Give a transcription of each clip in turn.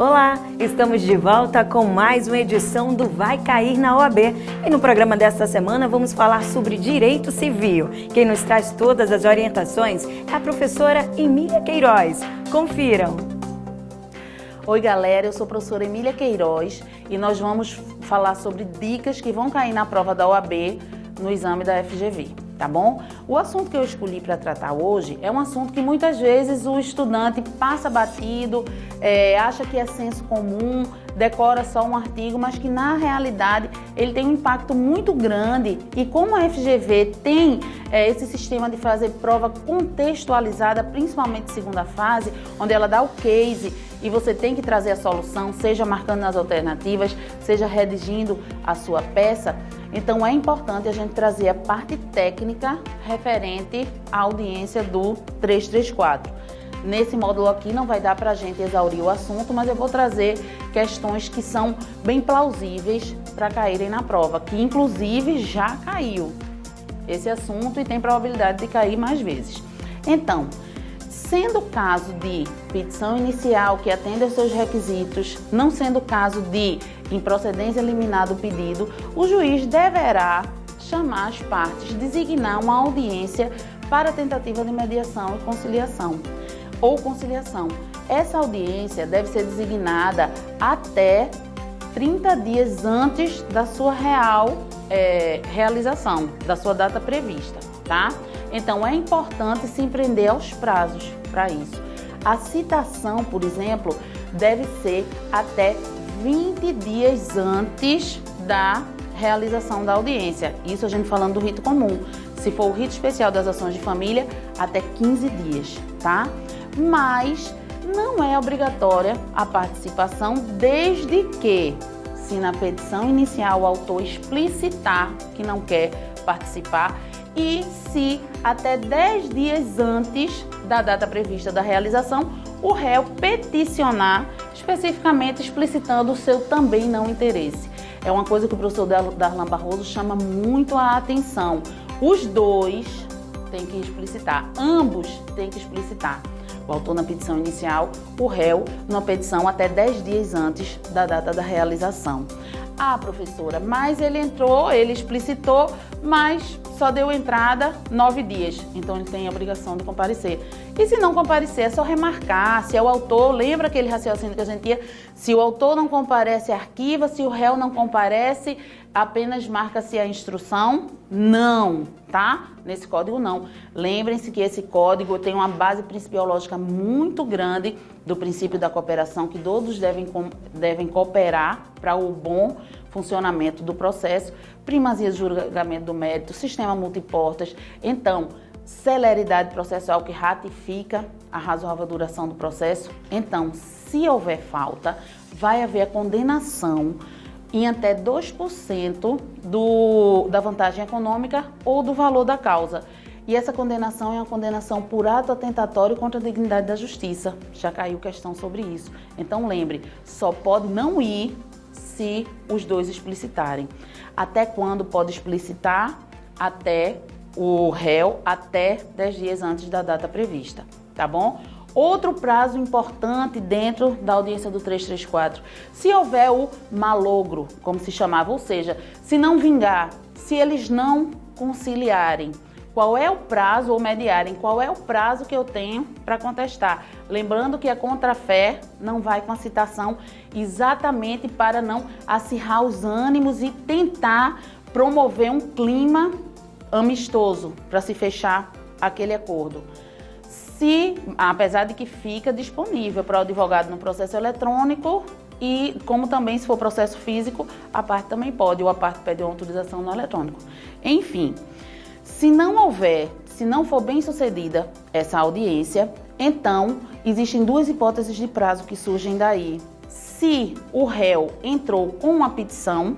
Olá, estamos de volta com mais uma edição do Vai Cair na OAB. E no programa desta semana vamos falar sobre direito civil. Quem nos traz todas as orientações é a professora Emília Queiroz. Confiram! Oi galera, eu sou a professora Emília Queiroz e nós vamos falar sobre dicas que vão cair na prova da OAB no exame da FGV, tá bom? O assunto que eu escolhi para tratar hoje é um assunto que muitas vezes o estudante passa batido, acha que é senso comum, decora só um artigo, mas que na realidade ele tem um impacto muito grande. E como a FGV tem esse sistema de fazer prova contextualizada, principalmente segunda fase, onde ela dá o case e você tem que trazer a solução, seja marcando nas alternativas, seja redigindo a sua peça, então é importante a gente trazer a parte técnica referente à audiência do 334. Nesse módulo aqui não vai dar para a gente exaurir o assunto, mas eu vou trazer questões que são bem plausíveis para caírem na prova, que inclusive já caiu esse assunto e tem probabilidade de cair mais vezes. Então, sendo o caso de petição inicial que atende aos seus requisitos, não sendo o caso de improcedência liminar do pedido, o juiz deverá chamar as partes, designar uma audiência para tentativa de mediação e conciliação ou conciliação. Essa audiência deve ser designada até 30 dias antes da sua realização, da sua data prevista, tá? Então é importante se prender aos prazos para isso. A citação, por exemplo, deve ser até 20 dias antes da realização da audiência. Isso a gente falando do rito comum. Se for o rito especial das ações de família, até 15 dias, tá? Mas não é obrigatória a participação desde que, se na petição inicial o autor explicitar que não quer participar e se até 10 dias antes da data prevista da realização o réu peticionar especificamente explicitando o seu também não interesse. É uma coisa que o professor Darlan Barroso chama muito a atenção. Os dois têm que explicitar, ambos têm que explicitar. O autor na petição inicial, o réu numa petição até 10 dias antes da data da realização. Ah, professora, mas ele entrou, ele explicitou, mas só deu entrada 9 dias. Então ele tem a obrigação de comparecer. E se não comparecer, é só remarcar. Se é o autor, lembra aquele raciocínio que a gente tinha? Se o autor não comparece, arquiva. Se o réu não comparece, apenas marca-se a instrução. Não, tá? Nesse código não. Lembrem-se que esse código tem uma base principiológica muito grande do princípio da cooperação, que todos devem cooperar para o bom funcionamento do processo, primazia de julgamento do mérito, sistema multiportas. Então, celeridade processual que ratifica a razoável duração do processo. Então, se houver falta, vai haver a condenação em até 2% da vantagem econômica ou do valor da causa. E essa condenação é uma condenação por ato atentatório contra a dignidade da justiça. Já caiu questão sobre isso. Então lembre, só pode não ir se os dois explicitarem. Até quando pode explicitar? Até o réu, até 10 dias antes da data prevista, tá bom? Outro prazo importante dentro da audiência do 334, se houver o malogro, como se chamava, ou seja, se não vingar, se eles não conciliarem, qual é o prazo, ou mediarem, qual é o prazo que eu tenho para contestar? Lembrando que a contrafé não vai com a citação exatamente para não acirrar os ânimos e tentar promover um clima amistoso para se fechar aquele acordo. Apesar de que fica disponível para o advogado no processo eletrônico e como também se for processo físico, a parte também pode, ou a parte pede uma autorização no eletrônico. Enfim, se não for bem sucedida essa audiência, então existem duas hipóteses de prazo que surgem daí. Se o réu entrou com uma petição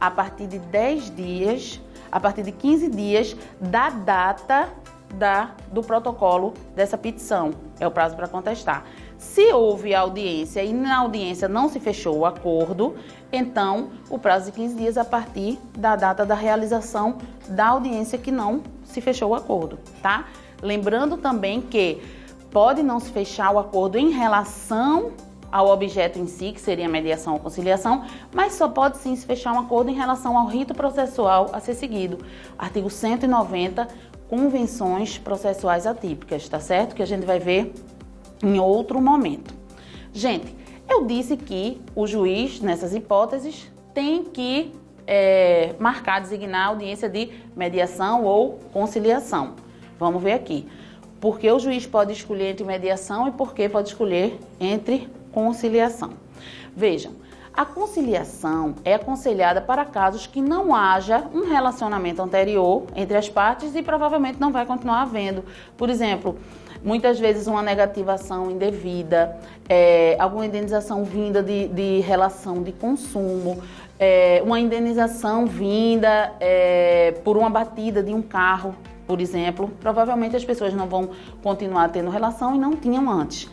a partir de 10 dias, a partir de 15 dias da data do protocolo dessa petição, é o prazo para contestar. Se houve audiência e na audiência não se fechou o acordo, então o prazo de 15 dias a partir da data da realização da audiência que não se fechou o acordo, tá? Lembrando também que pode não se fechar o acordo em relação ao objeto em si, que seria a mediação ou conciliação, mas só pode sim se fechar um acordo em relação ao rito processual a ser seguido. Artigo 190, convenções processuais atípicas, tá certo? Que a gente vai ver em outro momento. Gente, eu disse que o juiz, nessas hipóteses, tem que designar audiência de mediação ou conciliação. Vamos ver aqui. Por que o juiz pode escolher entre mediação e por que pode escolher entre conciliação? Vejam, a conciliação é aconselhada para casos que não haja um relacionamento anterior entre as partes e provavelmente não vai continuar havendo. Por exemplo, muitas vezes uma negativação indevida, alguma indenização vinda de relação de consumo, uma indenização vinda por uma batida de um carro, por exemplo. Provavelmente as pessoas não vão continuar tendo relação e não tinham antes.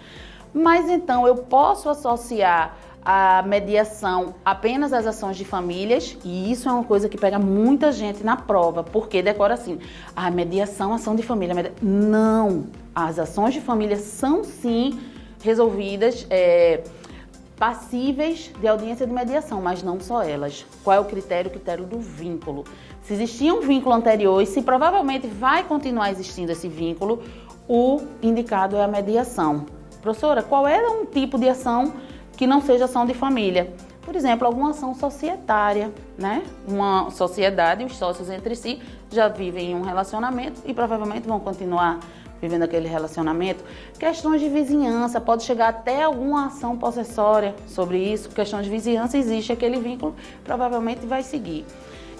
Mas então eu posso associar a mediação apenas às ações de famílias, e isso é uma coisa que pega muita gente na prova, porque decora assim, a mediação, ação de família. Não, as ações de família são sim resolvidas, passíveis de audiência de mediação, mas não só elas. Qual é o critério? O critério do vínculo. Se existia um vínculo anterior e se provavelmente vai continuar existindo esse vínculo, o indicado é a mediação. Professora, qual é um tipo de ação que não seja ação de família? Por exemplo, alguma ação societária, né? Uma sociedade, os sócios entre si já vivem em um relacionamento e provavelmente vão continuar vivendo aquele relacionamento. Questões de vizinhança, pode chegar até alguma ação possessória sobre isso. Questões de vizinhança, existe aquele vínculo, provavelmente vai seguir.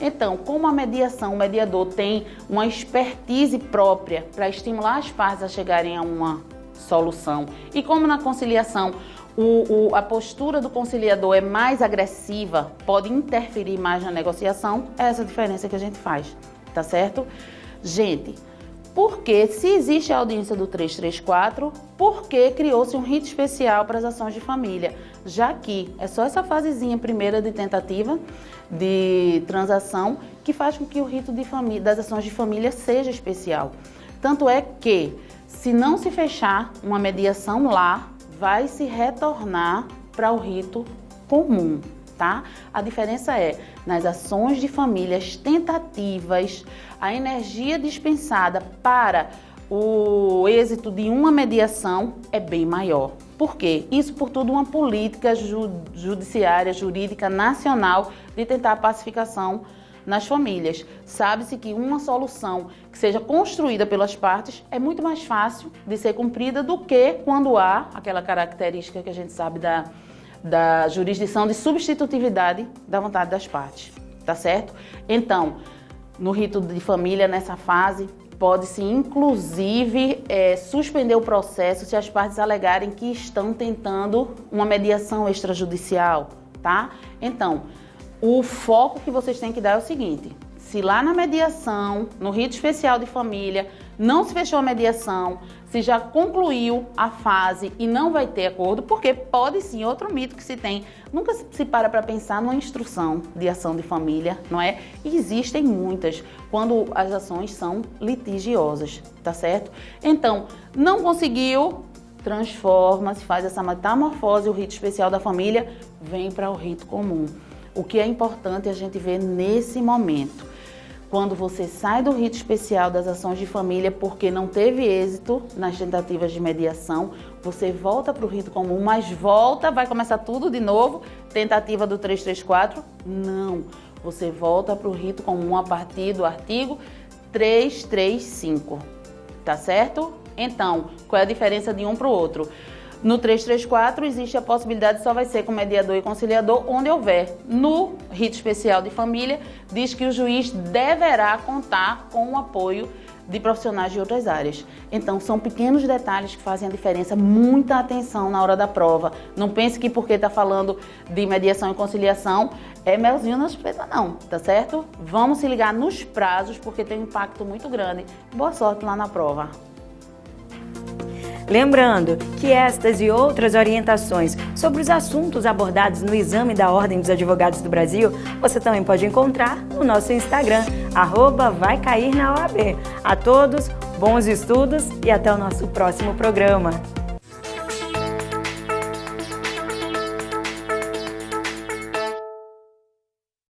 Então, como a mediação, o mediador tem uma expertise própria para estimular as partes a chegarem a uma solução, e como na conciliação a postura do conciliador é mais agressiva, pode interferir mais na negociação, é essa diferença que a gente faz, tá certo? Gente, porque se existe a audiência do 334, por que criou-se um rito especial para as ações de família? Já que é só essa fasezinha primeira de tentativa de transação que faz com que o rito das ações de família seja especial. Tanto é que, se não se fechar uma mediação lá, vai se retornar para o rito comum, tá? A diferença é, nas ações de famílias tentativas, a energia dispensada para o êxito de uma mediação é bem maior. Por quê? Isso por tudo uma política judiciária, jurídica, nacional de tentar a pacificação nas famílias. Sabe-se que uma solução que seja construída pelas partes é muito mais fácil de ser cumprida do que quando há aquela característica que a gente sabe da jurisdição de substitutividade da vontade das partes, tá certo? Então, no rito de família, nessa fase, pode-se inclusive suspender o processo se as partes alegarem que estão tentando uma mediação extrajudicial, tá? Então, o foco que vocês têm que dar é o seguinte: se lá na mediação, no rito especial de família, não se fechou a mediação, se já concluiu a fase e não vai ter acordo, porque pode sim, outro mito que se tem, nunca se para pensar numa instrução de ação de família, não é? E existem muitas, quando as ações são litigiosas, tá certo? Então, não conseguiu, transforma-se, faz essa metamorfose, o rito especial da família vem para o rito comum. O que é importante a gente ver nesse momento, quando você sai do rito especial das ações de família porque não teve êxito nas tentativas de mediação, você volta para o rito comum, mas vai começar tudo de novo, tentativa do 334? Não, você volta para o rito comum a partir do artigo 335, tá certo? Então, qual é a diferença de um para o outro? No 334 existe a possibilidade, só vai ser com mediador e conciliador onde houver. No rito especial de família, diz que o juiz deverá contar com o apoio de profissionais de outras áreas. Então, são pequenos detalhes que fazem a diferença, muita atenção na hora da prova. Não pense que porque está falando de mediação e conciliação é melzinho na chupeta não, tá certo? Vamos se ligar nos prazos, porque tem um impacto muito grande. Boa sorte lá na prova. Lembrando que estas e outras orientações sobre os assuntos abordados no Exame da Ordem dos Advogados do Brasil, você também pode encontrar no nosso Instagram, @VaiCairNaOAB. A todos, bons estudos e até o nosso próximo programa.